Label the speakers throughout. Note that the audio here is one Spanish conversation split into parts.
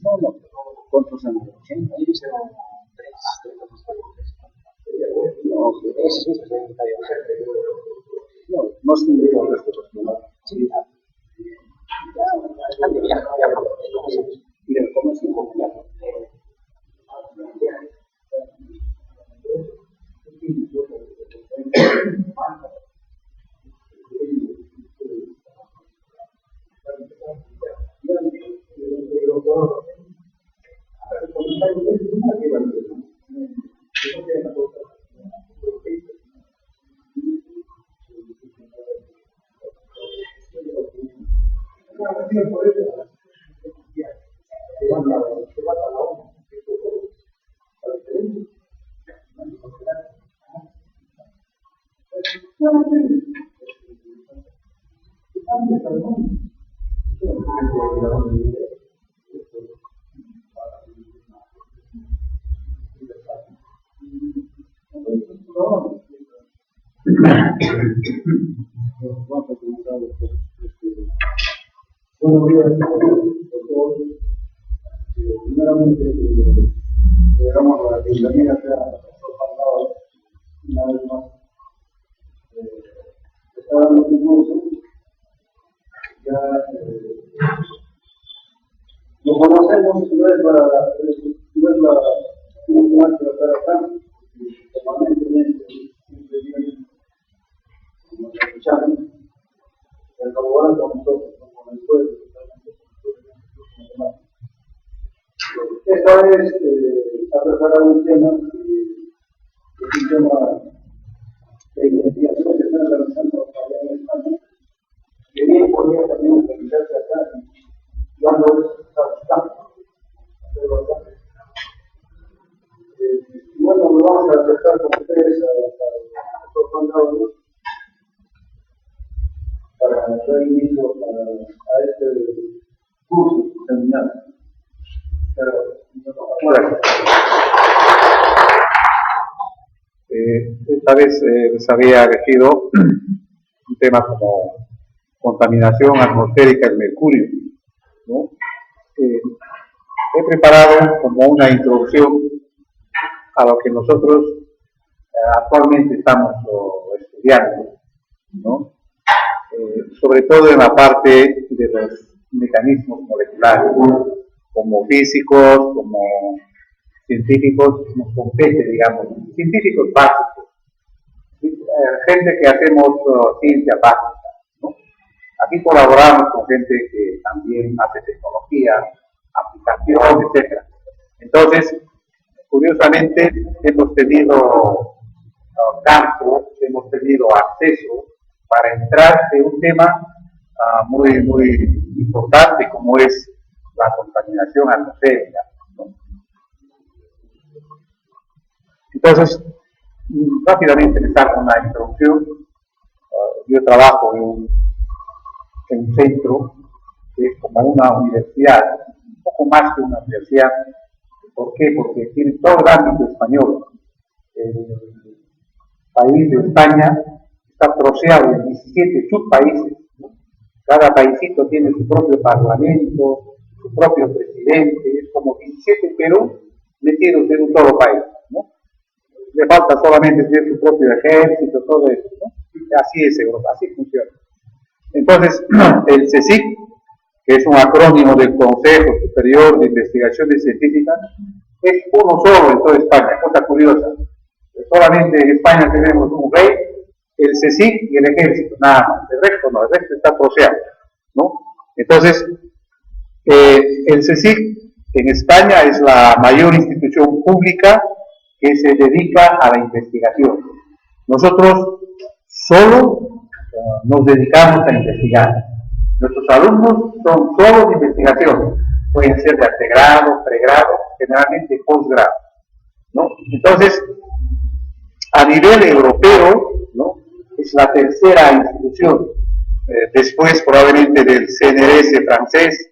Speaker 1: No, no, ¿cuántos años? 80. No, no estoy de acuerdo con esto. Sí, mira, ¿cómo es un complejo? Primeramente, le damos la bienvenida a nuestro pasado una vez más. Está dando un curso. Ya lo conocemos, no es la última que va a estar acá, permanentemente, siempre viene, nos escuchamos, pero colaboran con nosotros, con el pueblo. Esta vez ha preparado un tema de investigación que están realizando allá en España, que bien podría también realizarse acá y ambos están y bueno, nos vamos a acercar con ustedes a nuestro condado para dar inicio a este curso seminario.
Speaker 2: Esta vez les había elegido un tema como contaminación atmosférica del mercurio, ¿no? He preparado como una introducción a lo que nosotros actualmente estamos estudiando, ¿no? Sobre todo en la parte de los mecanismos moleculares, como físicos, como científicos, nos compete, digamos, científicos básicos, gente que hacemos ciencia básica, ¿no? Aquí colaboramos con gente que también hace tecnología, aplicación, etc. Entonces, curiosamente, hemos tenido campo, hemos tenido acceso para entrar en un tema muy, muy importante como es la contaminación atmosférica, ¿no? Entonces, rápidamente les hago una introducción. Yo trabajo en un centro que es como una universidad, un poco más que una universidad. ¿Por qué? Porque tiene todo el ámbito español. El país de España está troceado en 17 subpaíses, ¿no? Cada paísito tiene su propio parlamento, su propio presidente, es como 17 Perú metidos en un solo país, ¿no? Le falta solamente tener su propio ejército, todo eso, ¿no? Así es Europa, así funciona. Entonces, el CSIC, que es un acrónimo del Consejo Superior de Investigaciones Científicas, es uno solo en toda España, cosa curiosa. Solamente en España tenemos un rey, el CSIC y el ejército, nada más. El resto no, el resto está troceado, ¿no? Entonces, el CSIC en España es la mayor institución pública que se dedica a la investigación. Nosotros solo nos dedicamos a investigar. Nuestros alumnos son solo de investigación. Pueden ser de antegrado, pregrado, generalmente posgrado, ¿no? Entonces, a nivel europeo, ¿no? Es la tercera institución, después probablemente del CNRS francés,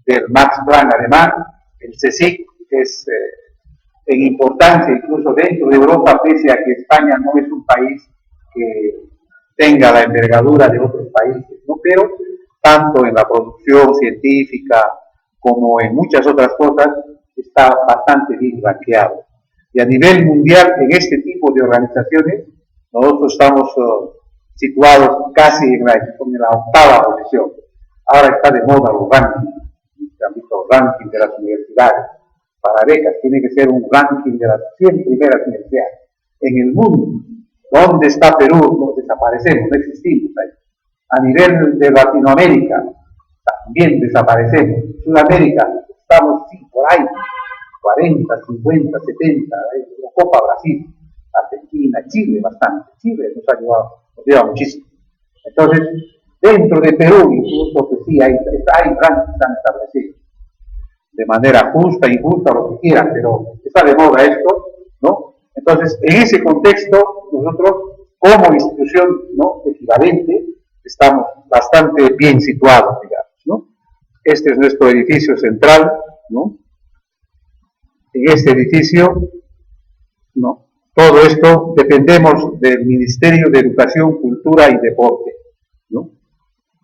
Speaker 2: del Max Planck alemán, el CSIC, que es en importancia incluso dentro de Europa, pese a que España no es un país que tenga la envergadura de otros países, ¿no? Pero tanto en la producción científica como en muchas otras cosas, está bastante bien rankeado. Y a nivel mundial, en este tipo de organizaciones, nosotros estamos situados casi en la octava posición. Ahora está de moda los rankings, se han visto los rankings de las universidades. Para becas tiene que ser un ranking de las 100 primeras universidades. En el mundo, ¿dónde está Perú? No desaparecemos, no existimos ahí. A nivel de Latinoamérica, también desaparecemos. Sudamérica, estamos sí, por ahí, 40, 50, 70, Copa Brasil, Argentina, Chile bastante. Chile nos lleva muchísimo. Entonces, dentro de Perú, incluso que sí, hay rankings tan establecidos. De manera justa, injusta, lo que quieran, pero está de moda esto, ¿no? Entonces, en ese contexto, nosotros, como institución, ¿no?, equivalente, estamos bastante bien situados, digamos, ¿no? Este es nuestro edificio central, ¿no? En este edificio, ¿no?, todo esto dependemos del Ministerio de Educación, Cultura y Deporte, ¿no?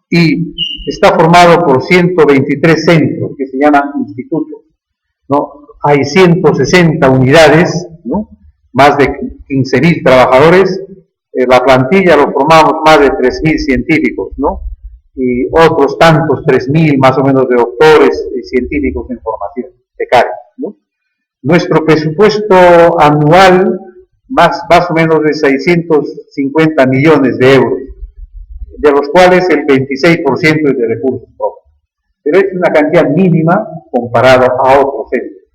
Speaker 2: Y está formado por 123 centros que se llaman institutos, ¿no? Hay 160 unidades, ¿no?, más de 15.000 trabajadores. La plantilla lo formamos más de 3.000 científicos, ¿no?, y otros tantos 3.000 más o menos de doctores y científicos en formación, becarios, ¿no? Nuestro presupuesto anual más o menos de 650 millones de euros, de los cuales el 26% es de recursos propios. Pero es una cantidad mínima comparada a otros centros,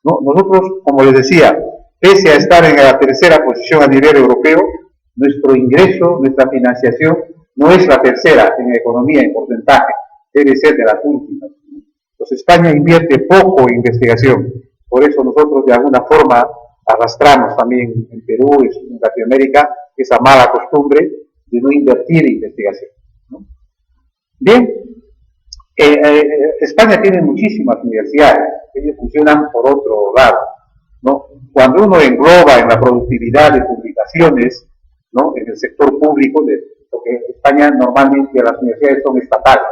Speaker 2: ¿no? Nosotros, como les decía, pese a estar en la tercera posición a nivel europeo, nuestro ingreso, nuestra financiación, no es la tercera en economía en porcentaje, debe ser de las últimas. Pues España invierte poco en investigación, por eso nosotros de alguna forma arrastramos también en Perú y en Latinoamérica esa mala costumbre de no invertir en investigación, ¿no? Bien, España tiene muchísimas universidades, ellas funcionan por otro lado, ¿no? Cuando uno engloba en la productividad de publicaciones, ¿no?, en el sector público, porque en España normalmente las universidades son estatales,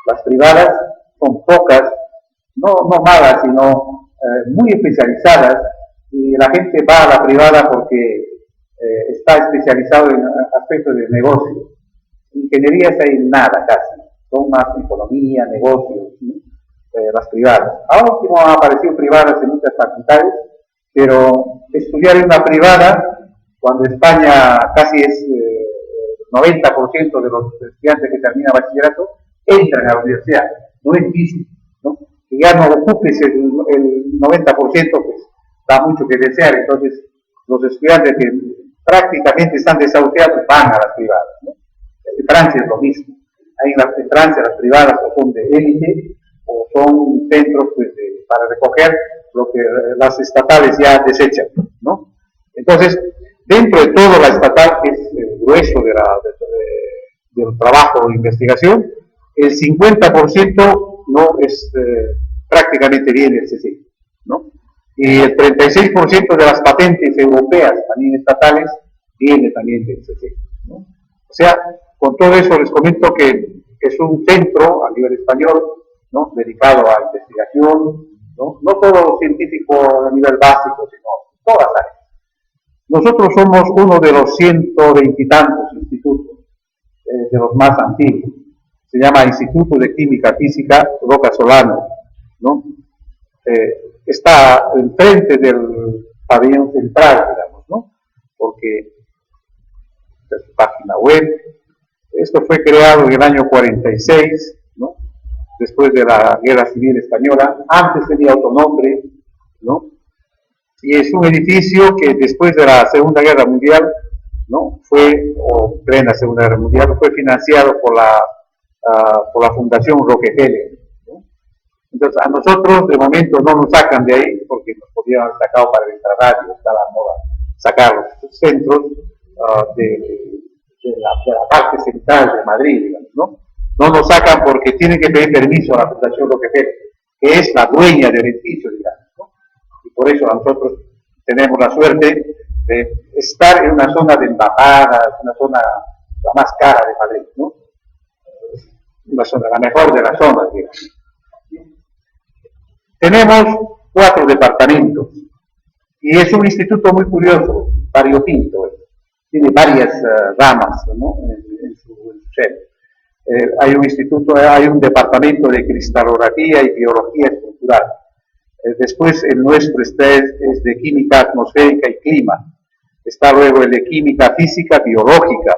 Speaker 2: las privadas son pocas, no malas, sino muy especializadas, y la gente va a la privada porque está especializado en aspectos de negocio. Ingenierías hay nada casi, son más economía, negocios, ¿no?, las privadas. Ahora último han aparecido privadas en muchas facultades, pero estudiar en una privada, cuando España casi es 90% de los estudiantes que terminan bachillerato, entran a la universidad, no es difícil, ¿no? Que ya no ocupes el 90%, pues da mucho que desear. Entonces, los estudiantes que prácticamente están desahuciados van a las privadas, ¿no? En Francia es lo mismo. En Francia las privadas o son de élite o son centros, pues, para recoger lo que las estatales ya desechan, ¿no? Entonces, dentro de todo la estatal, que es el grueso del trabajo de investigación, el 50% no es prácticamente bien el CSIC, ¿no? Y el 36% de las patentes europeas, también estatales, viene también del CSIC, ¿no? O sea, con todo eso les comento que es un centro a nivel español, ¿no?, dedicado a investigación, ¿no? No solo científico a nivel básico, sino todas las áreas. Nosotros somos uno de los 120 y tantos institutos, de los más antiguos. Se llama Instituto de Química Física Roca Solano, ¿no? Está enfrente del pabellón central, digamos, ¿no? Porque es su página web. Esto fue creado en el año 46, ¿no?, después de la Guerra Civil Española. Antes tenía otro nombre, ¿no? Y es un edificio que después de la Segunda Guerra Mundial, ¿no?, o plena Segunda Guerra Mundial, fue financiado por la Fundación Rockefeller, ¿no? Entonces, a nosotros de momento no nos sacan de ahí, porque nos podían haber sacado para el extrarradio, está la moda sacar los centros de la parte central de Madrid, digamos, ¿no? No nos sacan porque tienen que pedir permiso a la Fundación Rockefeller, que es la dueña del edificio, digamos, ¿no? Y por eso nosotros tenemos la suerte de estar en una zona de embajadas, una zona la más cara de Madrid, ¿no? la mejor de las zonas, digamos. Tenemos 4 departamentos y es un instituto muy curioso, variopinto, tiene varias ramas, ¿no? en su seno. Hay un instituto, hay un departamento de cristalografía y biología estructural. Después el nuestro es de química atmosférica y clima. Está luego el de química física biológica.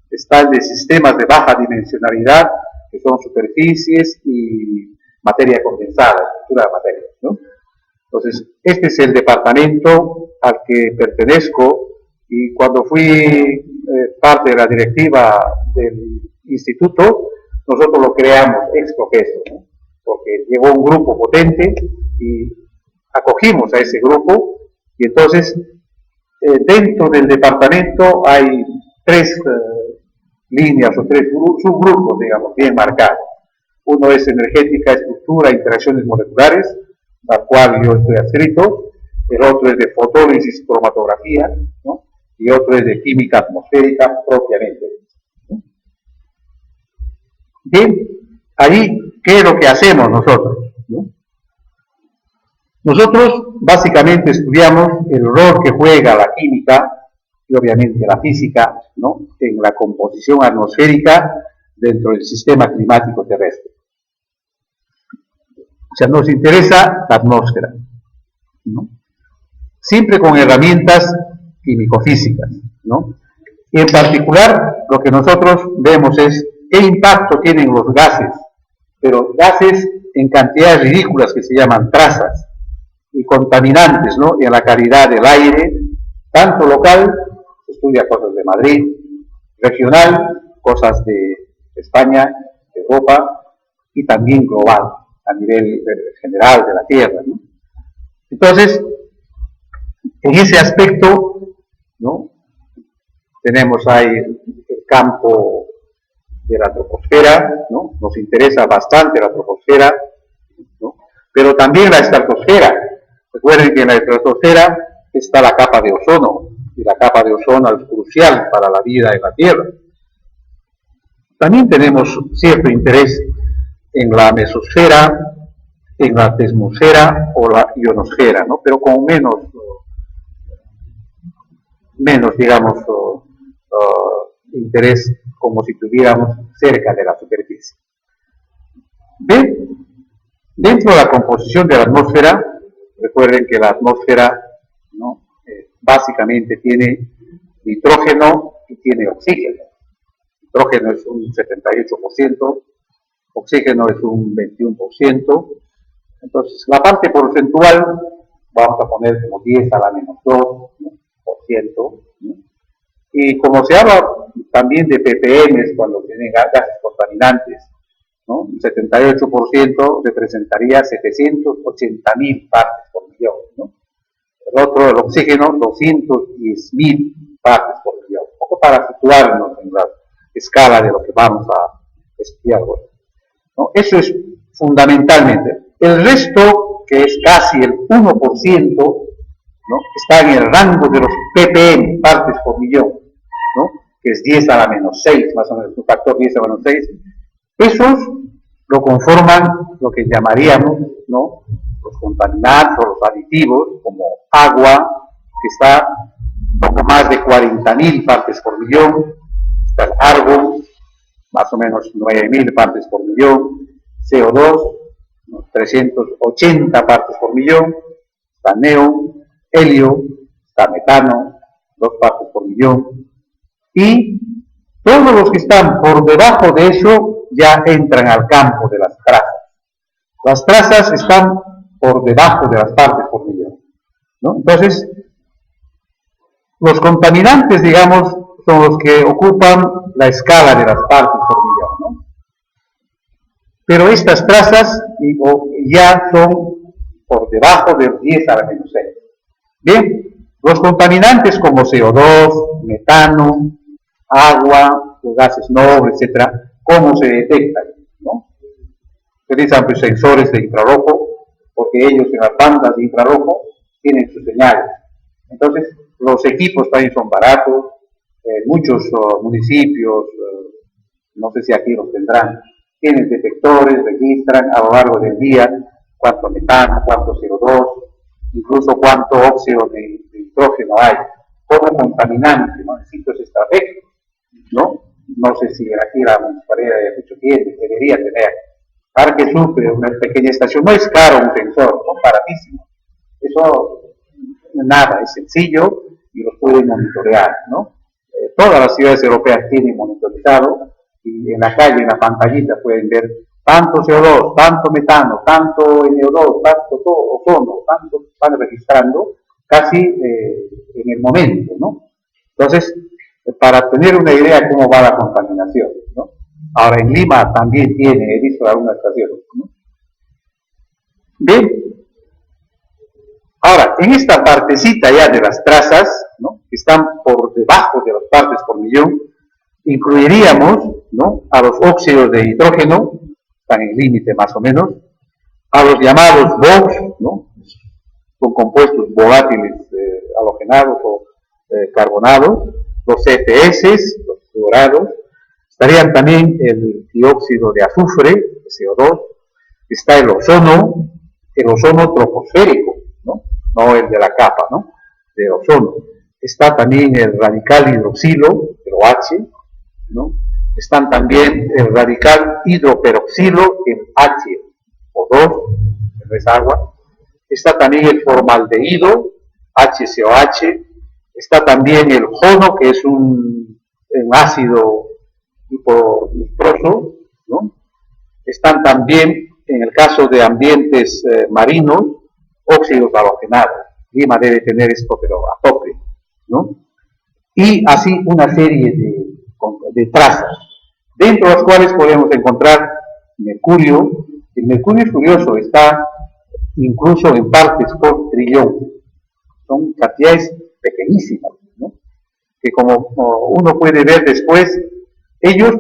Speaker 2: Está el de sistemas de baja dimensionalidad, que son superficies y materia condensada, estructura de materia, ¿no? Entonces, este es el departamento al que pertenezco, y cuando fui parte de la directiva del instituto, nosotros lo creamos ex profeso, ¿no? Porque llegó un grupo potente y acogimos a ese grupo, y entonces dentro del departamento hay 3 líneas o 3 subgrupos, digamos, bien marcados. Uno es energética, estructura, interacciones moleculares, al cual yo estoy adscrito. El otro es de fotólisis, cromatografía, ¿no? Y otro es de química atmosférica propiamente. Bien, ahí, ¿qué es lo que hacemos nosotros? ¿No? Nosotros básicamente estudiamos el rol que juega la química y obviamente la física, ¿no? En la composición atmosférica dentro del sistema climático terrestre. O sea, nos interesa la atmósfera, ¿no? Siempre con herramientas químico-físicas, ¿no? Y en particular, lo que nosotros vemos es qué impacto tienen los gases, pero gases en cantidades ridículas que se llaman trazas, y contaminantes, ¿no? En la calidad del aire, tanto local, se estudia cosas de Madrid, regional, cosas de España, de Europa, y también global, a nivel general de la Tierra, ¿no? Entonces, en ese aspecto, ¿no? Tenemos ahí el campo de la troposfera, ¿no? Nos interesa bastante la troposfera, ¿no? Pero también la estratosfera. Recuerden que en la estratosfera está la capa de ozono, y la capa de ozono es crucial para la vida en la Tierra. También tenemos cierto interés en la mesosfera, en la termosfera o la ionosfera, ¿no? Pero con menos digamos, interés, como si estuviéramos cerca de la superficie. ¿Ven? Dentro de la composición de la atmósfera, recuerden que la atmósfera, ¿no? Básicamente tiene nitrógeno y tiene oxígeno. Nitrógeno es un 78%, oxígeno es un 21%. Entonces, la parte porcentual vamos a poner como 10 a la menos 2%, ¿no? Y como se habla también de ppm cuando tienen gases contaminantes, ¿no? Un 78% representaría 780.000 partes por millón, ¿no? El otro, el oxígeno, 210.000 partes por millón. Un poco para situarnos en la escala de lo que vamos a estudiar hoy, ¿no? Eso es fundamentalmente. El resto, que es casi el 1%, ¿no? Está en el rango de los ppm, partes por millón, ¿no? Que es 10 a la menos 6, más o menos, un factor 10 a la menos 6. Esos lo conforman lo que llamaríamos, ¿no? Los contaminantes o los aditivos, como agua, que está poco más de 40.000 partes por millón, está el argón, más o menos 9.000 partes por millón, CO2, ¿no? 380 partes por millón, está neón, helio, está metano, 2 partes por millón, y todos los que están por debajo de eso ya entran al campo de las trazas. Las trazas están por debajo de las partes por millón, ¿no? Entonces, los contaminantes, digamos, son los que ocupan la escala de las partes por millón, ¿no? Pero estas trazas ya son por debajo del 10 a la menos 6. Bien, los contaminantes como CO2, metano, agua, los gases nobles, etcétera, ¿cómo se detectan? ¿No? Utilizan pues, sensores de infrarrojo, porque ellos en las bandas de infrarrojo tienen sus señales. Entonces, los equipos también son baratos, muchos municipios, no sé si aquí los tendrán, tienen detectores, registran a lo largo del día cuánto metano, cuánto CO2, incluso cuánto óxido de nitrógeno hay, como contaminante, ¿no? En sitios estratégicos, ¿no? No sé si aquí la municipalidad de Ayacucho tiene, debería tener. Parque Sucre, una pequeña estación, no es caro un sensor, no baratísimo. Eso, nada, es sencillo y los pueden monitorear, ¿no? Todas las ciudades europeas tienen monitorizado y en la calle, en la pantallita, pueden ver tanto CO2, tanto metano, tanto NO2, tanto ozono, tanto van registrando casi en el momento, ¿no? Entonces, para tener una idea de cómo va la contaminación, ¿no? Ahora en Lima también tiene, he visto algunas estaciones, ¿no? Bien, ahora en esta partecita ya de las trazas, ¿no? Que están por debajo de las partes por millón, incluiríamos, ¿no? A los óxidos de nitrógeno, están en límite más o menos, a los llamados BOX, ¿no? Son compuestos volátiles halogenados o carbonados, los CFS, los fluorados, estarían también el dióxido de azufre, el CO2, está el ozono troposférico, ¿no? No el de la capa, ¿no? De ozono. Está también el radical hidroxilo, el OH, ¿no? Están también el radical hidroperoxilo, el HO2, que no es agua. Está también el formaldehído, HCOH. Está también el jono, que es un ácido tipo nitroso, ¿no? Están también, en el caso de ambientes marinos, óxidos halogenados. Lima debe tener esto, pero a tope, ¿no? Y así una serie de trazas, dentro de las cuales podemos encontrar mercurio. El mercurio es curioso, está incluso en partes por trillón. Son cantidades pequeñísimas, ¿no? Que como uno puede ver después,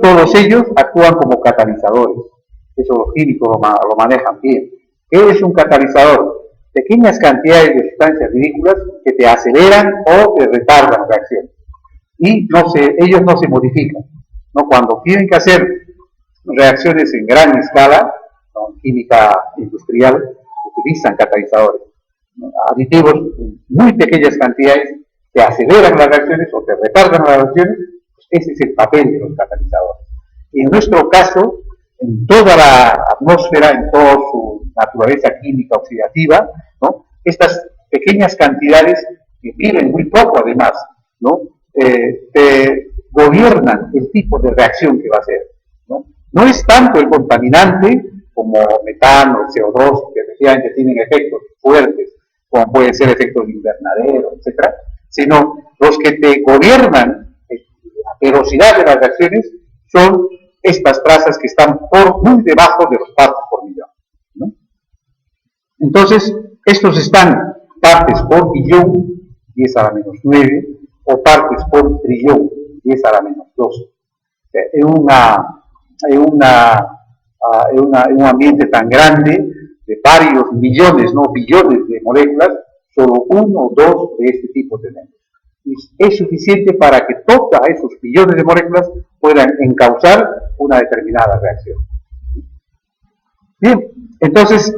Speaker 2: todos ellos actúan como catalizadores. Eso los químicos lo manejan bien. ¿Qué es un catalizador? Pequeñas cantidades de sustancias ridículas que te aceleran o te retardan la reacción. Y ellos no se modifican, ¿no? Cuando tienen que hacer reacciones en gran escala, ¿no? En química industrial, utilizan catalizadores, ¿no? Aditivos en muy pequeñas cantidades que aceleran las reacciones o te retardan las reacciones. Ese es el papel de los catalizadores. Y en nuestro caso, en toda la atmósfera, en toda su naturaleza química oxidativa, ¿no? Estas pequeñas cantidades que viven muy poco además, ¿no? Te gobiernan el tipo de reacción que va a hacer, ¿no? No es tanto el contaminante como metano, CO2, que efectivamente tienen efectos fuertes, como pueden ser efectos de invernadero, etc., sino los que te gobiernan la velocidad de las reacciones son estas trazas que están muy debajo de los partes por millón, ¿no? Entonces, estos están partes por billón, 10 a la menos 9, o partes por trillón, 10 a la menos 12. En un ambiente tan grande, de varios millones, no billones de moléculas, solo uno o dos de este tipo tenemos. Y es suficiente para que todos esos billones de moléculas puedan encauzar una determinada reacción. Bien, entonces,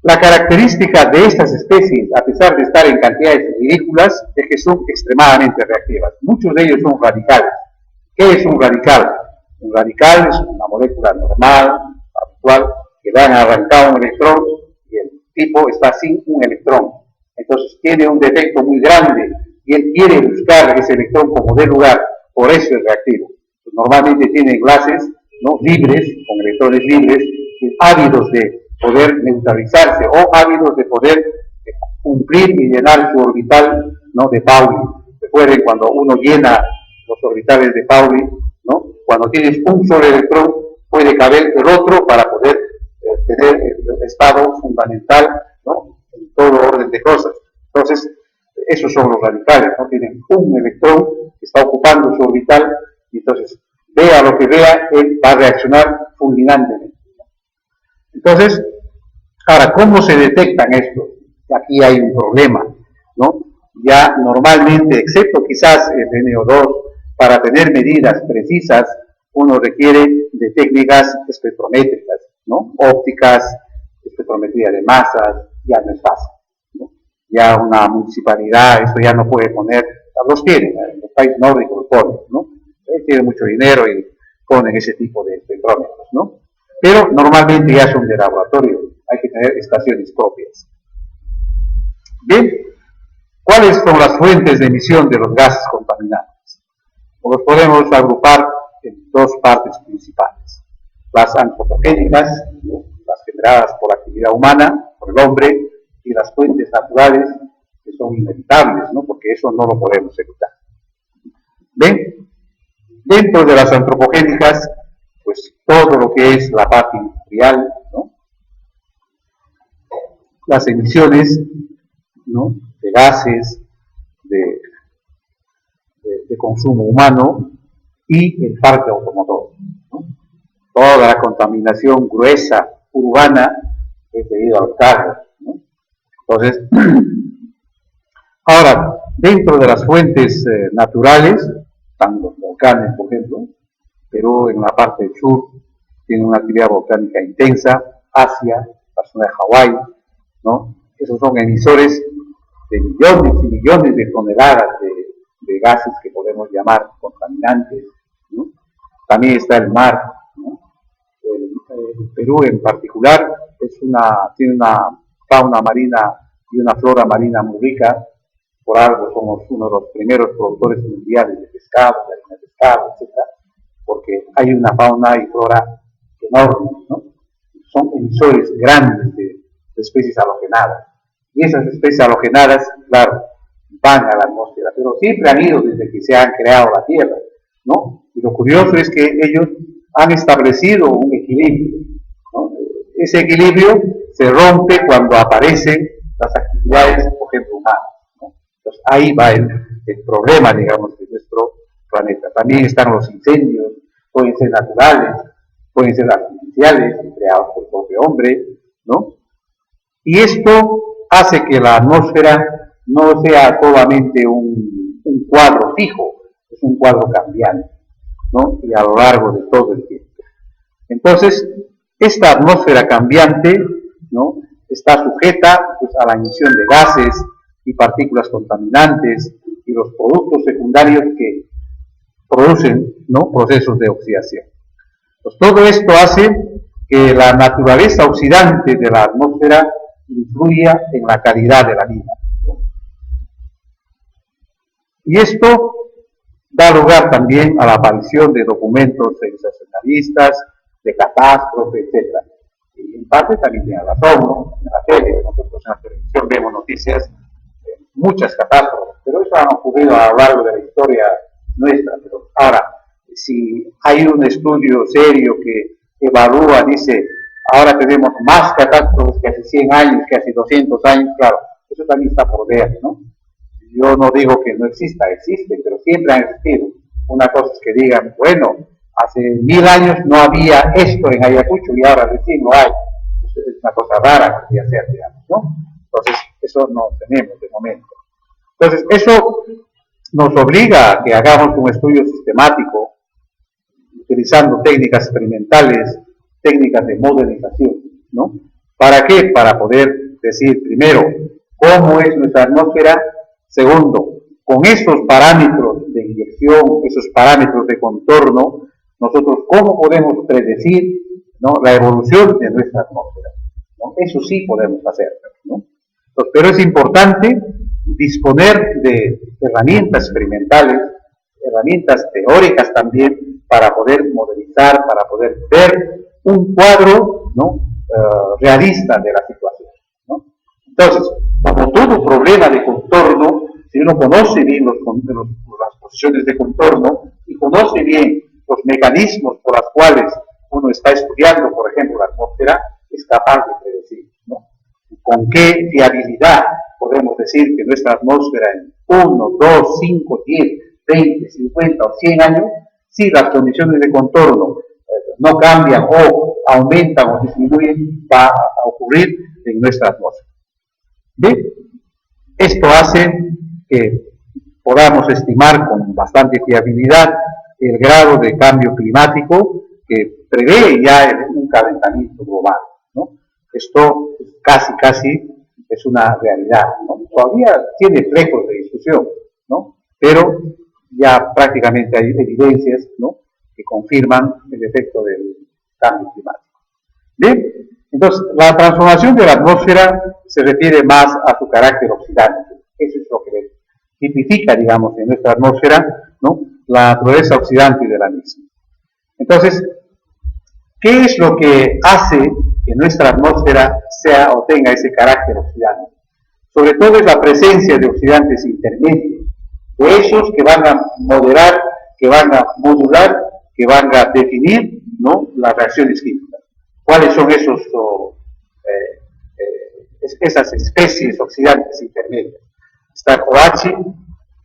Speaker 2: la característica de estas especies, a pesar de estar en cantidades ridículas, es que son extremadamente reactivas. Muchos de ellos son radicales. ¿Qué es un radical? Un radical es una molécula normal, habitual, que le han arrancado un electrón y el tipo está sin un electrón. Entonces tiene un defecto muy grande y él quiere buscar ese electrón como dé lugar, por eso es reactivo. Pues normalmente tiene enlaces, ¿no? Libres, con electrones libres, ávidos de poder neutralizarse o ávidos de poder cumplir y llenar su orbital, ¿no? De Pauli. Recuerden cuando uno llena los orbitales de Pauli, ¿no? Cuando tienes un solo electrón puede caber el otro para poder tener el estado fundamental, ¿no? En todo orden de cosas. Entonces, esos son los radicales, ¿no? Tienen un electrón que está ocupando su orbital y entonces, vea lo que vea, él va a reaccionar fulminantemente. Entonces, ahora, ¿cómo se detectan estos? Aquí hay un problema, ¿no? Ya normalmente, excepto quizás el NO2, para tener medidas precisas, uno requiere de técnicas espectrométricas, ¿no? Ópticas, espectrometría de masas, ya no es fácil, ¿no? Ya una municipalidad, eso ya no puede poner, los tiene, en los países nórdicos los ponen, ¿no? Tienen mucho dinero y ponen ese tipo de espectrómetros, ¿no? Pero normalmente ya son de laboratorio, hay que tener estaciones propias. Bien, ¿cuáles son las fuentes de emisión de los gases contaminantes? Los podemos agrupar en dos partes principales. Las antropogénicas, ¿no? Las generadas por la actividad humana, por el hombre, y las fuentes naturales, que son inevitables, ¿no? Porque eso no lo podemos evitar. ¿Ven? Dentro de las antropogénicas, pues todo lo que es la parte industrial, ¿no? Las emisiones, ¿no? De gases, de consumo humano y el parque automotor, ¿no? Toda la contaminación gruesa urbana es debido al carro, ¿no? Entonces, ahora, dentro de las fuentes naturales, están los volcanes, por ejemplo. Perú, en la parte del sur, tiene una actividad volcánica intensa. Asia, la zona de Hawái, ¿no? Esos son emisores de millones y millones de toneladas de gases que podemos llamar contaminantes, ¿no? También está el mar, ¿no? El Perú en particular tiene una fauna marina y una flora marina muy rica. Por algo somos uno de los primeros productores mundiales de pescado, de harina de pescado, etc. Porque hay una fauna y flora enormes, ¿no? Son emisores grandes de especies halogenadas. Y esas especies halogenadas, claro, van a la atmósfera, pero siempre han ido desde que se han creado la Tierra, ¿no? Y lo curioso es que ellos han establecido un equilibrio, ¿no? Ese equilibrio se rompe cuando aparecen las actividades, por ejemplo, humanas, ¿no? Entonces ahí va el problema, digamos, de nuestro planeta. También están los incendios, pueden ser naturales, pueden ser artificiales, creados por el propio hombre, ¿no? Y esto hace que la atmósfera no sea solamente un cuadro fijo, es un cuadro cambiante, ¿no? Y a lo largo de todo el tiempo. Entonces, esta atmósfera cambiante, ¿no? Está sujeta, pues, a la emisión de gases y partículas contaminantes y los productos secundarios que producen, ¿no? Procesos de oxidación. Pues todo esto hace que la naturaleza oxidante de la atmósfera influya en la calidad de la vida. Y esto da lugar también a la aparición de documentos sensacionalistas, de catástrofes, etc. Y en parte también tiene razón, ¿no? En la tele, nosotros en la televisión vemos noticias de muchas catástrofes, pero eso ha ocurrido a lo largo de la historia nuestra. Pero ahora, si hay un estudio serio que evalúa, dice, ahora tenemos más catástrofes que hace 100 años, que hace 200 años, claro, eso también está por ver, ¿no? Yo no digo que no exista, existe, pero siempre han existido. Una cosa es que digan, bueno, hace 1000 años no había esto en Ayacucho y ahora recién lo hay. Entonces, es una cosa rara que podría ser, digamos, ¿no? Entonces, eso no tenemos de momento. Entonces, eso nos obliga a que hagamos un estudio sistemático, utilizando técnicas experimentales, técnicas de modelización, ¿no? ¿Para qué? Para poder decir, primero, cómo es nuestra atmósfera. Segundo, con esos parámetros de inyección, esos parámetros de contorno, nosotros cómo podemos predecir, ¿no? La evolución de nuestra atmósfera, ¿no? Eso sí podemos hacerlo, ¿no? Entonces, pero es importante disponer de herramientas experimentales, herramientas teóricas también, para poder modelizar, para poder ver un cuadro, ¿no? Realista de la situación, ¿no? Entonces, como todo problema de contorno, si uno conoce bien las posiciones de contorno y conoce bien los mecanismos por los cuales uno está estudiando, por ejemplo, la atmósfera, es capaz de predecir, ¿no? ¿Con qué fiabilidad podemos decir que nuestra atmósfera en 1, 2, 5, 10, 20, 50 o 100 años, si las condiciones de contorno no cambian o aumentan o disminuyen, va a ocurrir en nuestra atmósfera? ¿Bien? Esto hace que podamos estimar con bastante fiabilidad el grado de cambio climático que prevé ya un calentamiento global, ¿no? Esto casi es una realidad, ¿no? Todavía tiene flecos de discusión, ¿no? Pero ya prácticamente hay evidencias, ¿no?, que confirman el efecto del cambio climático. Bien, entonces la transformación de la atmósfera se refiere más a su carácter oxidante. Eso es lo que tipifica, digamos, en nuestra atmósfera, ¿no?, la naturaleza oxidante de la misma. Entonces, ¿qué es lo que hace que nuestra atmósfera sea o tenga ese carácter oxidante? Sobre todo es la presencia de oxidantes intermedios, de esos que van a moderar, que van a modular, que van a definir, ¿no?, las reacciones químicas. ¿Cuáles son esas especies oxidantes intermedias? Está el OH,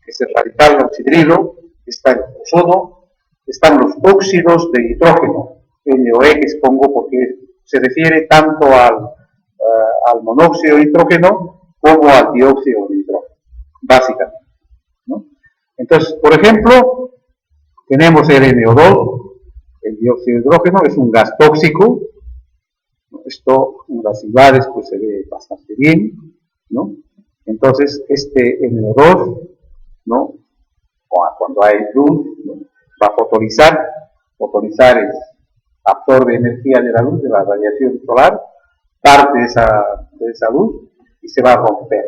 Speaker 2: que es el radical oxidrilo, está el ozono, están los óxidos de nitrógeno, NOE, que pongo porque se refiere tanto al monóxido de nitrógeno como al dióxido de nitrógeno, básicamente, ¿no? Entonces, por ejemplo, tenemos el NO2, el dióxido de nitrógeno, es un gas tóxico. Esto en las ciudades pues se ve bastante bien, ¿no? Entonces, este NO2, ¿no?, cuando hay luz, ¿no?, va a fotonizar. Fotonizar absorbe energía de la luz, de la radiación solar, parte de esa luz y se va a romper.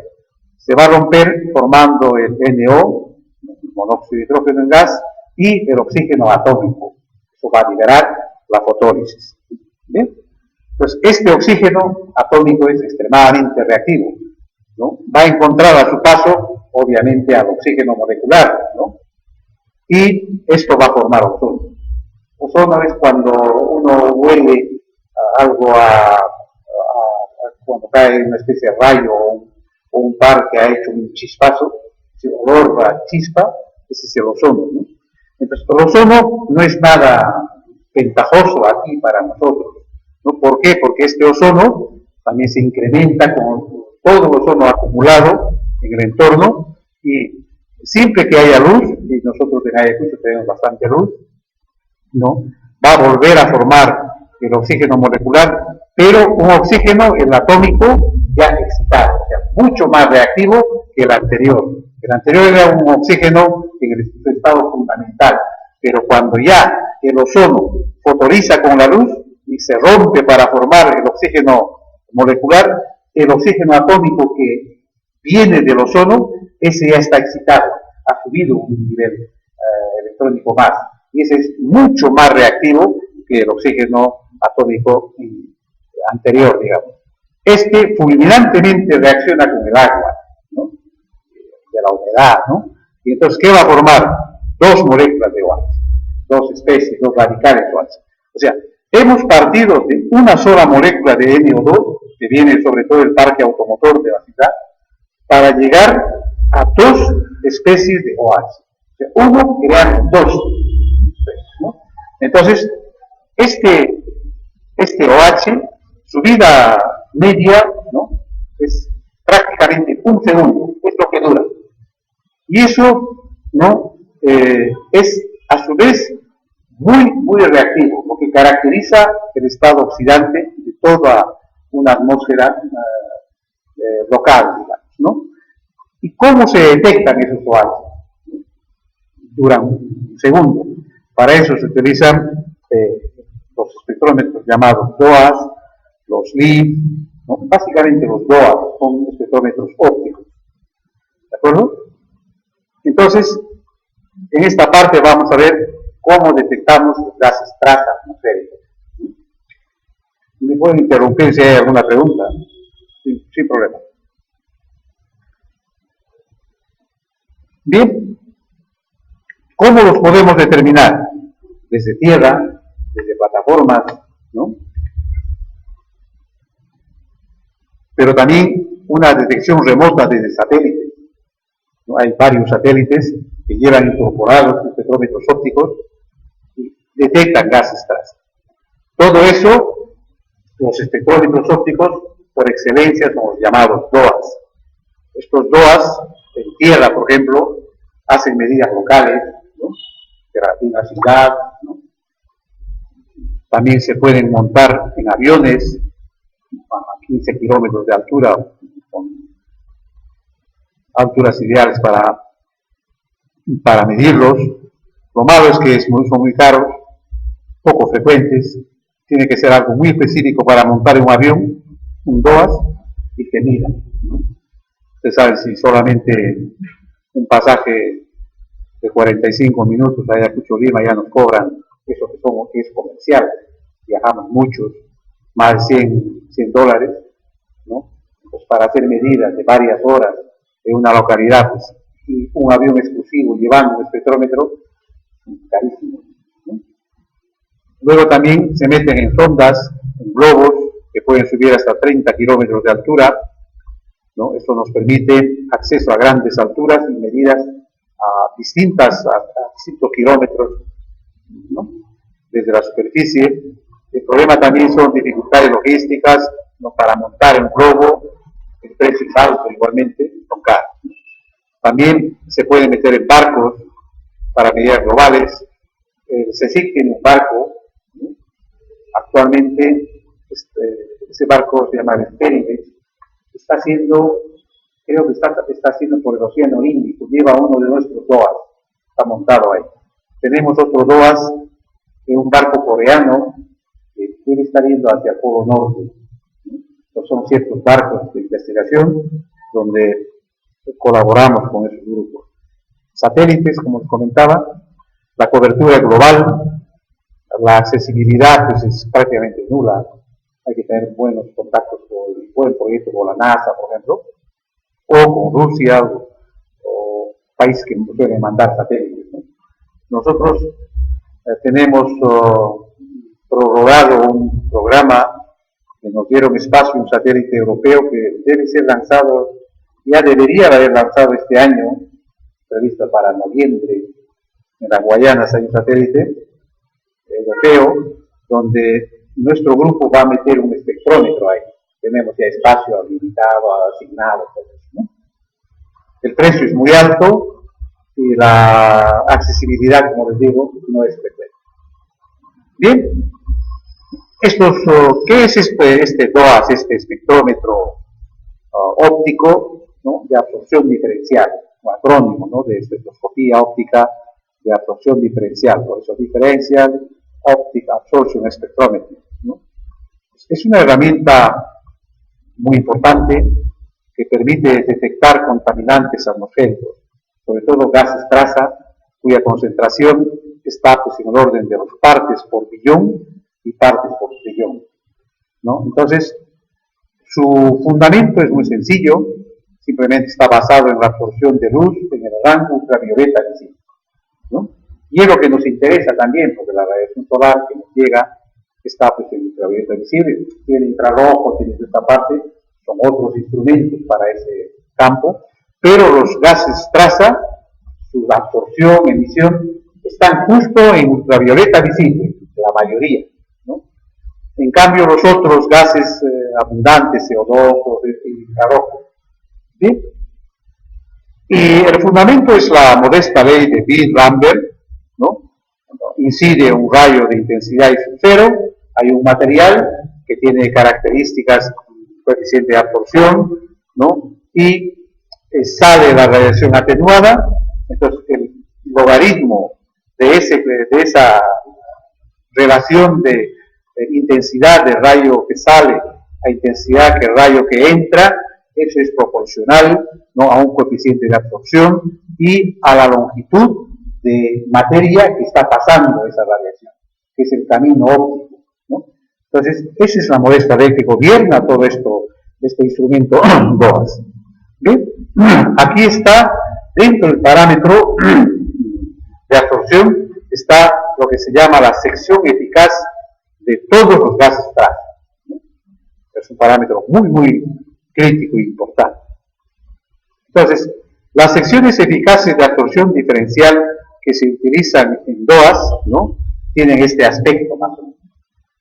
Speaker 2: Se va a romper formando el NO, el monóxido de nitrógeno en gas, y el oxígeno atómico. Eso va a liberar la fotólisis. ¿Bien? Entonces, este oxígeno atómico es extremadamente reactivo, ¿no? Va a encontrar a su paso, obviamente, al oxígeno molecular, ¿no? Y esto va a formar ozono. Ozono es cuando uno huele algo cuando cae una especie de rayo o un par que ha hecho un chispazo, ese olor a chispa, ese es el ozono, ¿no? Entonces, el ozono no es nada ventajoso aquí para nosotros, ¿no? ¿Por qué? Porque este ozono también se incrementa con todo el ozono acumulado en el entorno, y siempre que haya luz, y nosotros en Ayacucho tenemos bastante luz, ¿no?, va a volver a formar el oxígeno molecular, pero un oxígeno, el atómico, ya excitado, o sea, mucho más reactivo que el anterior. El anterior era un oxígeno en el estado fundamental, pero cuando ya el ozono fotoniza con la luz y se rompe para formar el oxígeno molecular, el oxígeno atómico que viene del ozono, ese ya está excitado, ha subido un nivel electrónico más, y ese es mucho más reactivo que el oxígeno atómico anterior, digamos. Este fulminantemente reacciona con el agua, ¿no?, de la humedad, ¿no? Y entonces, ¿qué va a formar? Dos moléculas de OH, dos especies, dos radicales de OH. O sea, hemos partido de una sola molécula de NO2, que viene sobre todo del parque automotor de la ciudad, para llegar a dos especies de OH. O sea, uno crear dos especies, ¿no? Entonces, este OH, su vida media, ¿no?, es prácticamente un segundo, es lo que dura. Y eso, ¿no?, es a su vez muy reactivo, lo que caracteriza el estado oxidante de toda una atmósfera local, digamos, ¿no? ¿Y cómo se detectan esos OH? Duran un segundo. Para eso se utilizan los espectrómetros llamados DOAS, los LIF, ¿no? Básicamente los DOAS son espectrómetros ópticos, ¿de acuerdo? Entonces, en esta parte vamos a ver cómo detectamos los gases traza atmosféricos. ¿Me pueden interrumpir si hay alguna pregunta? Sin problema. Bien, ¿cómo los podemos determinar? Desde tierra, desde plataformas, ¿no? Pero también una detección remota desde satélites, ¿no? Hay varios satélites que llevan incorporados espectrómetros ópticos y detectan gases traza. Todo eso, los espectrómetros ópticos, por excelencia, son los llamados DOAS. Estos DOAS, en tierra, por ejemplo, hacen medidas locales, ¿no?, de una ciudad, ¿no? También se pueden montar en aviones a 15 kilómetros de altura, con alturas ideales para medirlos. Lo malo es que son muy caros, poco frecuentes, tiene que ser algo muy específico para montar en un avión, un DOAS, y que mida, ¿no? Usted sabe, si solamente un pasaje de 45 minutos a Ayacucho Lima ya nos cobran eso que es comercial, viajamos muchos, más de $100, ¿no? Pues para hacer medidas de varias horas en una localidad, pues, y un avión exclusivo llevando un espectrómetro, carísimo, ¿no? Luego también se meten en sondas, en globos, que pueden subir hasta 30 kilómetros de altura, ¿no? Esto nos permite acceso a grandes alturas y medidas a distintos kilómetros, ¿no? Desde la superficie. El problema también son dificultades logísticas, ¿no? Para montar un globo, el precio es alto igualmente, son caros. También se puede meter en barcos para medidas globales. Se exige en un barco, ¿no? Actualmente ese barco se llama el Feridex, está haciendo, creo que está haciendo por el Océano Índico, lleva uno de nuestros DOAS, está montado ahí. Tenemos otro DOAS en un barco coreano que debe estar yendo hacia el Polo Norte, ¿no? Entonces son ciertos barcos de investigación donde colaboramos con esos grupos. Satélites, como les comentaba, la cobertura global, la accesibilidad pues es prácticamente nula. Hay que tener buenos contactos con el buen proyecto con la NASA, por ejemplo, o con Rusia, o países que suelen mandar satélites, ¿no? Nosotros tenemos prorrogado un programa que nos dieron espacio, un satélite europeo que debe ser lanzado, ya debería haber lanzado este año, previsto para noviembre. En las Guayanas hay un satélite europeo donde nuestro grupo va a meter un espectrómetro ahí. Tenemos ya espacio habilitado, asignado, todo eso, ¿no? El precio es muy alto y la accesibilidad, como les digo, no es frecuente. Bien, ¿qué es este DOAS, este espectrómetro óptico, ¿no? De absorción diferencial, un acrónimo, ¿no? De espectroscopía óptica de absorción diferencial, por eso diferencial optic absorption spectrometry, ¿no? Es una herramienta muy importante que permite detectar contaminantes atmosféricos, sobre todo gases traza, cuya concentración está pues, en el orden de los partes por billón y partes por trillón, ¿no? Entonces, su fundamento es muy sencillo, simplemente está basado en la absorción de luz en el rango ultravioleta visible, ¿no? Y es lo que nos interesa también, porque la radiación solar que nos llega está pues, en ultravioleta visible, tiene infrarrojo, tiene esta parte, son otros instrumentos para ese campo, pero los gases traza, su absorción, emisión, están justo en ultravioleta visible, la mayoría, ¿no? En cambio, los otros gases abundantes, CO2, infrarrojo, ¿sí? Y el fundamento es la modesta ley de Beer-Lambert, ¿no? Incide un rayo de intensidad cero, hay un material que tiene características, coeficiente de absorción, ¿no? Y sale la radiación atenuada, entonces el logaritmo de esa relación de intensidad del rayo que sale a intensidad del rayo que entra, eso es proporcional, ¿no? A un coeficiente de absorción y a la longitud de materia que está pasando esa radiación, que es el camino óptico, ¿no? Entonces, esa es la modesta ley que gobierna todo esto, este instrumento DOAS. ¿Bien? Aquí está, dentro del parámetro de absorción, está lo que se llama la sección eficaz de todos los gases traza. Es un parámetro muy, muy crítico e importante. Entonces, las secciones eficaces de absorción diferencial que se utilizan en DOAS, ¿no? Tienen este aspecto más o menos,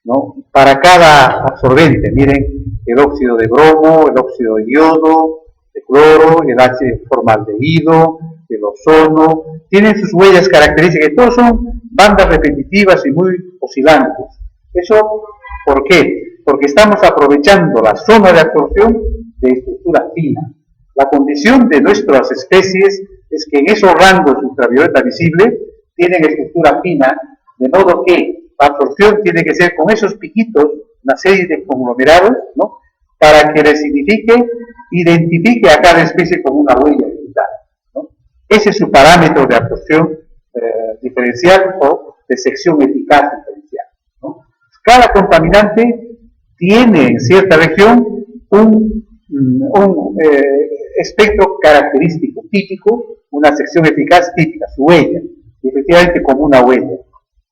Speaker 2: ¿no? Para cada absorbente, miren, el óxido de bromo, el óxido de yodo, de cloro, el H formaldehído, el ozono, tienen sus huellas características, todos son bandas repetitivas y muy oscilantes. ¿Eso por qué? Porque estamos aprovechando la zona de absorción de estructura fina. La condición de nuestras especies es que en esos rangos ultravioleta visible tienen estructura fina, de modo que la absorción tiene que ser con esos piquitos, una serie de conglomerados, ¿no? Para que les identifique a cada especie como una huella digital, ¿no? Ese es su parámetro de absorción diferencial o de sección eficaz diferencial, ¿no? Cada contaminante tiene en cierta región un espectro característico, típico, una sección eficaz típica, su huella, efectivamente como una huella.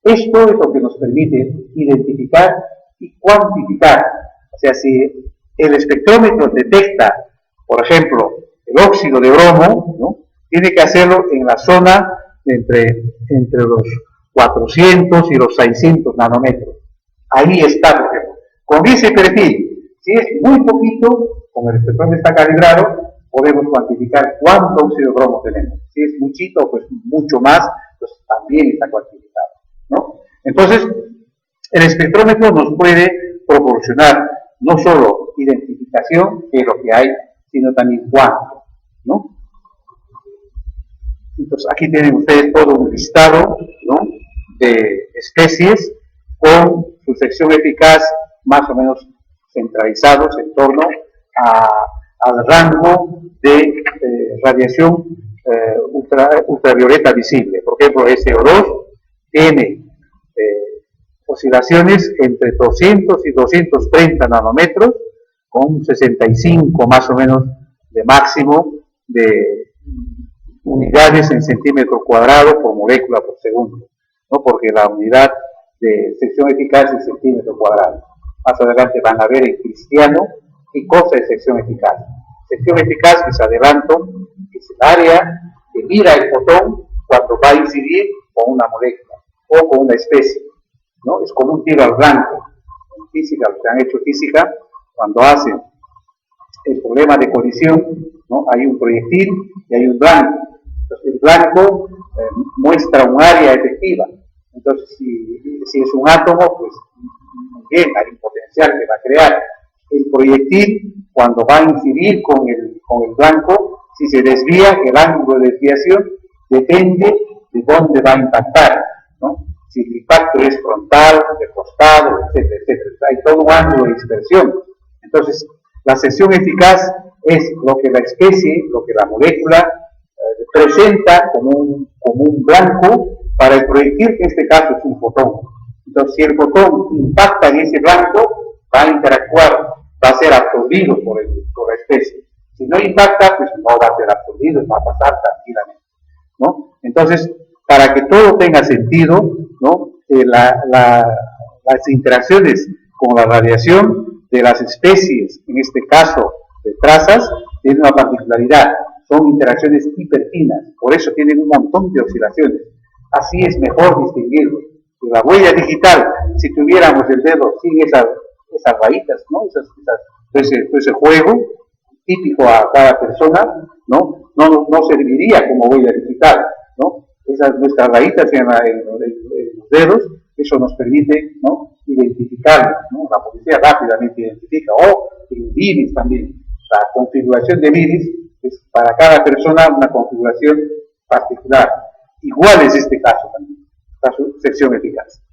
Speaker 2: Esto es lo que nos permite identificar y cuantificar. O sea, si el espectrómetro detecta, por ejemplo, el óxido de bromo, ¿no? Tiene que hacerlo en la zona entre los 400 y los 600 nanómetros. Ahí está, por ejemplo. Con ese perfil, si es muy poquito, como el espectrómetro está calibrado, podemos cuantificar cuánto óxido de bromo tenemos. Si es muchito, pues mucho más, pues también está cuantificado, ¿no? Entonces, el espectrómetro nos puede proporcionar no solo identificación, que es lo que hay, sino también cuánto, ¿no? Entonces, aquí tienen ustedes todo un listado, ¿no?, de especies con su sección eficaz más o menos centralizados en torno al rango de radiación ultravioleta visible. Por ejemplo, SO2 tiene oscilaciones entre 200 y 230 nanómetros, con 65 más o menos de máximo de unidades en centímetro cuadrado por molécula por segundo, ¿no? Porque la unidad de sección eficaz es centímetro cuadrado. Más adelante van a ver en cristiano qué cosa es sección eficaz. Sección eficaz, les adelanto, es el área que mira el fotón cuando va a incidir con una molécula o con una especie, ¿no? Es como un tiro al blanco. En física, los que han hecho física, cuando hacen el problema de colisión, ¿no?, hay un proyectil y hay un blanco. Entonces, el blanco muestra un área efectiva. Entonces, si es un átomo, pues muy bien, hay un potencial que va a crear. El proyectil, cuando va a incidir con el blanco, si se desvía, el ángulo de desviación depende de dónde va a impactar, ¿no? Si el impacto es frontal, de costado, etcétera, etcétera. Hay todo un ángulo de dispersión. Entonces, la sección eficaz es lo que la especie, lo que la molécula presenta como un blanco para el proyectil, que en este caso es un fotón. Entonces, si el fotón impacta en ese blanco, va a interactuar, va a ser absorbido por la especie. Si no impacta, pues no va a ser absorbido, va a pasar tranquilamente, ¿no? Entonces, para que todo tenga sentido, ¿no?, las interacciones con la radiación de las especies, en este caso de trazas, tienen una particularidad, son interacciones hiperfinas, por eso tienen un montón de oscilaciones. Así es mejor distinguirlo. Y la huella digital, si tuviéramos el dedo sin esas rayitas, ¿no?, ese juego típico a cada persona, ¿no?, no serviría como huella digital, ¿no? Nuestras rayitas en los dedos, eso nos permite, ¿no?, identificarlo, ¿no? La policía rápidamente identifica, o el iris también. La configuración del iris es para cada persona una configuración particular. Igual es este caso también, la sección eficaz,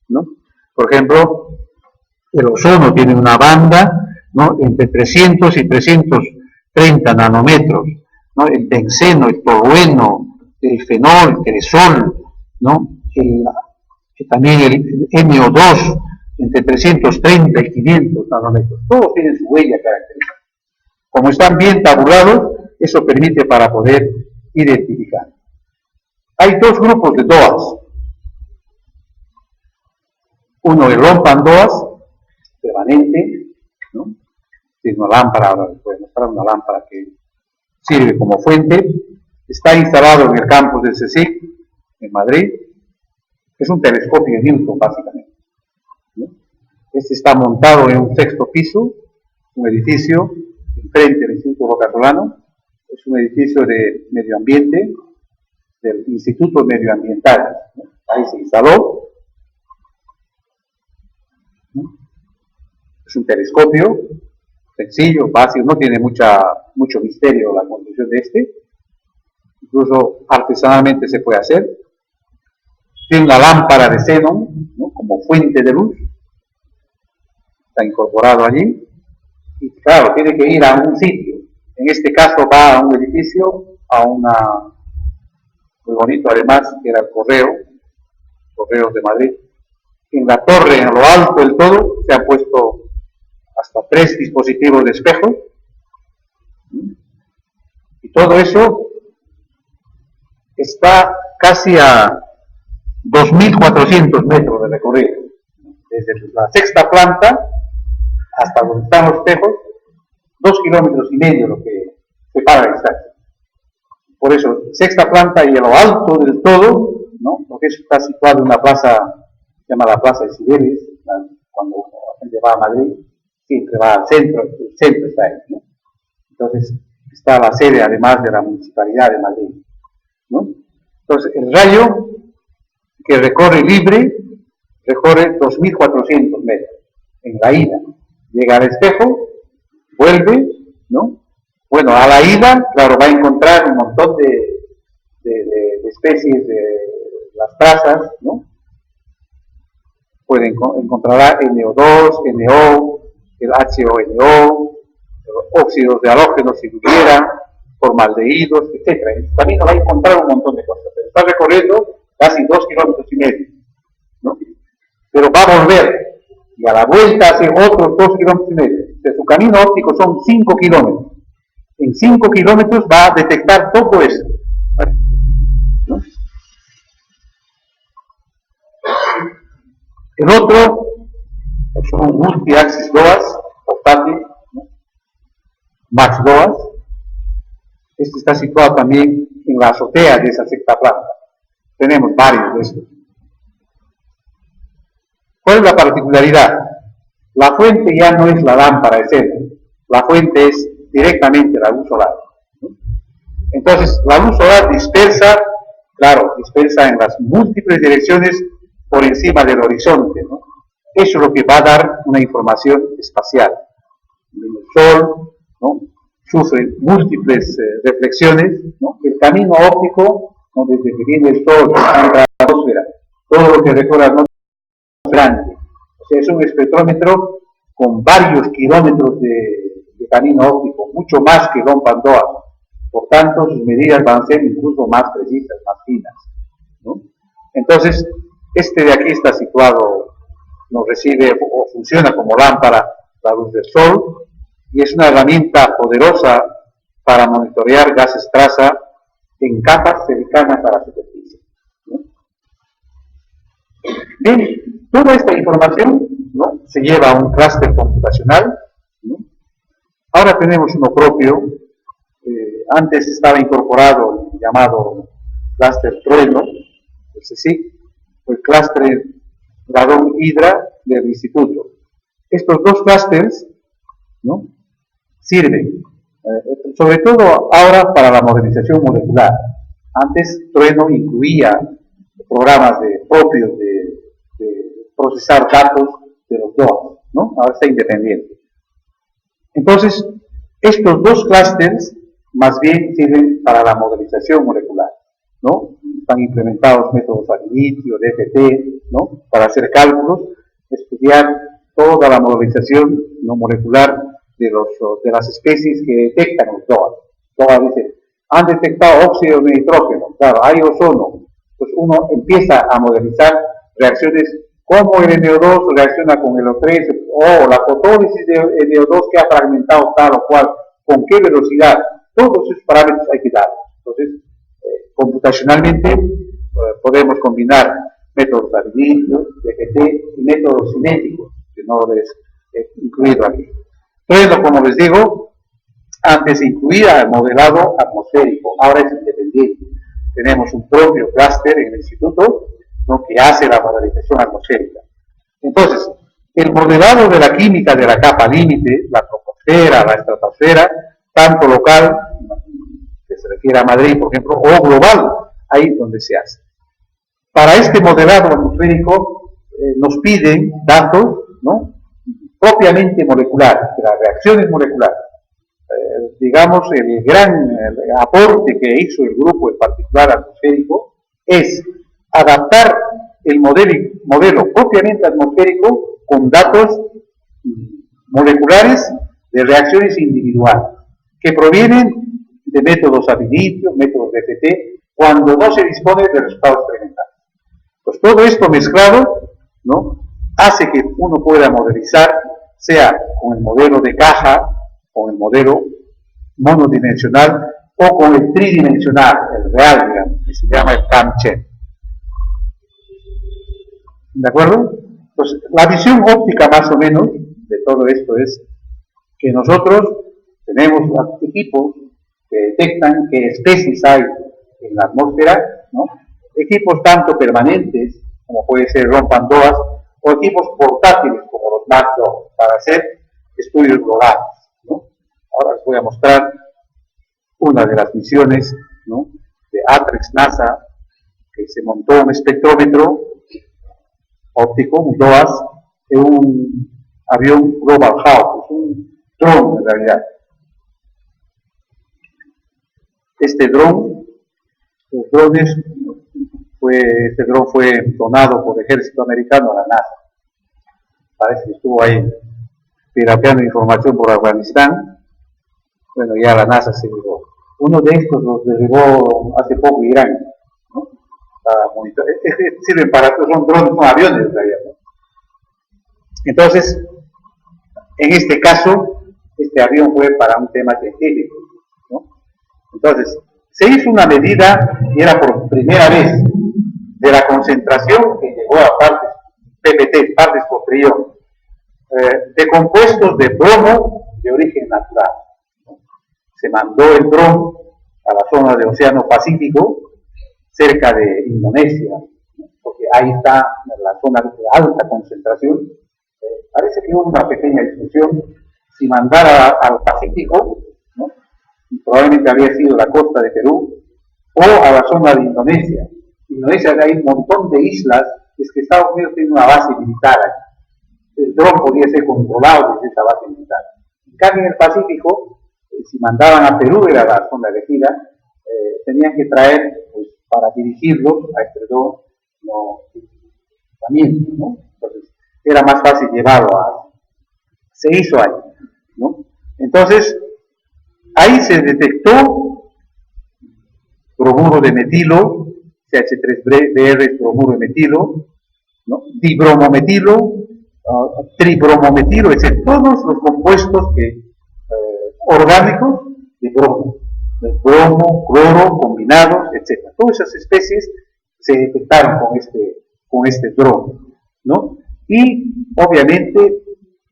Speaker 2: ¿no? Por ejemplo, el ozono tiene una banda, ¿no?, entre 300 y 330 nanómetros, ¿no? El benceno, el tolueno, el fenol, el cresol, ¿no?, también el NO2 entre 330 y 500 nanómetros. Todos tienen su huella característica. Como están bien tabulados, eso permite para poder identificar. Hay dos grupos de DOAs. Uno, el rompan DOAs, permanente, ¿no? Tiene una lámpara, ahora les voy a mostrar una lámpara que sirve como fuente. Está instalado en el campus del CSIC, en Madrid. Es un telescopio de Newton, básicamente, ¿no? Este está montado en un 6º piso, un edificio enfrente del Instituto Rocasolano. Es un edificio de medio ambiente, del Instituto Medioambiental, ¿no? Ahí se instaló, ¿no? Es un telescopio sencillo, fácil, no tiene mucho misterio la construcción de este, incluso artesanalmente se puede hacer. Tiene una lámpara de xenón, ¿no? Como fuente de luz, está incorporado allí, y claro, tiene que ir a un sitio. En este caso va a un edificio, muy bonito además, que era el Correos de Madrid. En la torre, en lo alto del todo, se han puesto hasta 3 dispositivos de espejo, y todo eso está casi a 2.400 metros de recorrido, desde la 6ª planta hasta donde están los espejos, 2,5 kilómetros lo que separa la distancia. Por eso, 6ª planta y a lo alto del todo, ¿no? Porque eso está situado en una plaza, se llama la Plaza de Cibeles, cuando la gente va a Madrid, siempre va al centro, el centro está ahí, ¿no? Entonces, está la sede además de la Municipalidad de Madrid, ¿no? Entonces, el rayo que recorre libre, recorre 2.400 metros en la ida. Llega al espejo, vuelve, ¿no? Bueno, a la ida, claro, va a encontrar un montón de especies de las trazas, ¿no? Encontrará NO2, NO, el HONO, óxidos de halógeno si hubiera, formaldehídos, etc. En su camino va a encontrar un montón de cosas, pero está recorriendo casi 2,5 kilómetros, ¿no? Pero va a volver, y a la vuelta hace otros 2,5 kilómetros. De su camino óptico son 5 kilómetros. En 5 kilómetros va a detectar todo eso, ¿no? El otro son multi-axis DOAS, portátil, ¿no? Max DOAS. Este está situado también en la azotea de esa 6ª planta. Tenemos varios de estos. ¿Cuál es la particularidad? La fuente ya no es la lámpara de xenón, la fuente es directamente la luz solar, ¿no? Entonces, la luz solar dispersa, claro, dispersa en las múltiples direcciones por encima del horizonte, ¿no? Eso es lo que va a dar una información espacial. El Sol, ¿no? Sufre múltiples reflexiones, ¿no? El camino óptico, ¿no? Desde que viene el Sol, la atmósfera, todo lo que recorre la atmósfera es grande. O sea, es un espectrómetro con varios kilómetros de camino óptico, mucho más que Don Pandoa. Por tanto, sus medidas van a ser incluso más precisas, más finas, ¿no? Entonces, este de aquí está situado, nos recibe o funciona como lámpara la luz del sol, y es una herramienta poderosa para monitorear gases traza en capas cercanas a la superficie, ¿no? Bien, toda esta información, ¿no? Se lleva a un clúster computacional, ¿no? Ahora tenemos uno propio. Antes estaba incorporado el llamado clúster Trueno, el CSIC, o el clúster Radón Hidra del Instituto. Estos dos clústeres, ¿no? Sirven, sobre todo ahora para la modelización molecular. Antes Trueno incluía programas propios de procesar datos de los DOAS, ¿no? Ahora está independiente. Entonces, estos dos clústeres más bien sirven para la modelización molecular, ¿no? Están implementados métodos ad initio, DFT, ¿no? Para hacer cálculos, estudiar toda la modelización no molecular de las especies que detectan los DOAS. DOAS dice, han detectado óxido de nitrógeno, claro, hay ozono. Pues uno empieza a modelizar reacciones como el NO2 reacciona con el O3, o la fotólisis de NO2 que ha fragmentado tal o cual, con qué velocidad. Todos esos parámetros hay que dar. Entonces, computacionalmente podemos combinar métodos ad initio, DFT y métodos cinéticos, que no les he incluido aquí. Entonces, como les digo, antes incluía el modelado atmosférico, ahora es independiente. Tenemos un propio clúster en el instituto, ¿no? Que hace la modelización atmosférica. Entonces, el modelado de la química de la capa límite, la troposfera, la estratosfera, tanto local, que se refiere a Madrid, por ejemplo, o global, ahí donde se hace. Para este modelado atmosférico nos piden datos, ¿no?, propiamente moleculares, de las reacciones moleculares. Digamos, el gran aporte que hizo el grupo en particular atmosférico es adaptar el modelo propiamente atmosférico con datos moleculares de reacciones individuales que provienen de métodos ad initio, métodos de FT, cuando no se dispone de resultados experimentales. Pues todo esto mezclado, ¿no?, hace que uno pueda modelizar, sea con el modelo de caja, con el modelo monodimensional o con el tridimensional, el real, digamos, que se llama el CAM-CHEM. ¿De acuerdo? Entonces, la visión óptica más o menos de todo esto es que nosotros tenemos equipos que detectan qué especies hay en la atmósfera, ¿no?, equipos tanto permanentes como puede ser rompandoas o equipos portátiles como los MACDO para hacer estudios globales, ¿no? Ahora les voy a mostrar una de las misiones, ¿no?, de ATREX NASA, que se montó un espectrómetro óptico, un DOAS, en un avión Global Hawk, un dron en realidad. Este dron, este dron fue donado por el ejército americano a la NASA. Parece que estuvo ahí pirateando información por Afganistán. Bueno, ya la NASA se derribó. Uno de estos los derribó hace poco Irán, ¿no? Sirven para, son drones, son aviones en realidad, ¿no? Entonces, en este caso, este avión fue para un tema científico, ¿no? Entonces, se hizo una medida, y era por primera vez, de la concentración que llegó a partes, PPT, partes por trillón, de compuestos de bromo de origen natural. Se mandó el dron a la zona del Océano Pacífico, cerca de Indonesia, porque ahí está la zona de alta concentración. Parece que hubo una pequeña discusión si mandar al Pacífico, ¿no?, y probablemente había sido la costa de Perú, o a la zona de Indonesia. Indonesia hay un montón de islas, es que Estados Unidos tiene una base militar ahí. El dron podía ser controlado desde esa base militar. En cambio, en el Pacífico, si mandaban a Perú, era la zona elegida, tenían que traer, pues, para dirigirlo a este dron, no, también, ¿no? Entonces, era más fácil llevarlo se hizo ahí, ¿no? Entonces, ahí se detectó bromuro de metilo, CH3BR es bromuro de metilo, ¿no?, dibromometilo, tribromometilo, es decir, todos los compuestos orgánicos de bromo, cloro, combinados, etc. Todas esas especies se detectaron con este dron, ¿no? Y obviamente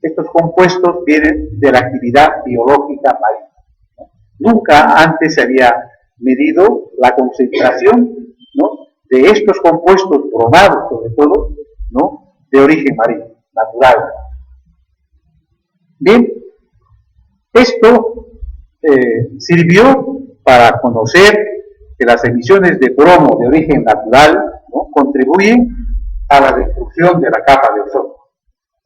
Speaker 2: estos compuestos vienen de la actividad biológica marina, ¿no? Nunca antes se había medido la concentración, ¿no?, de estos compuestos bromados, sobre todo, ¿no?, de origen marino, natural. Bien, esto sirvió para conocer que las emisiones de bromo de origen natural, ¿no?, contribuyen a la destrucción de la capa de ozono.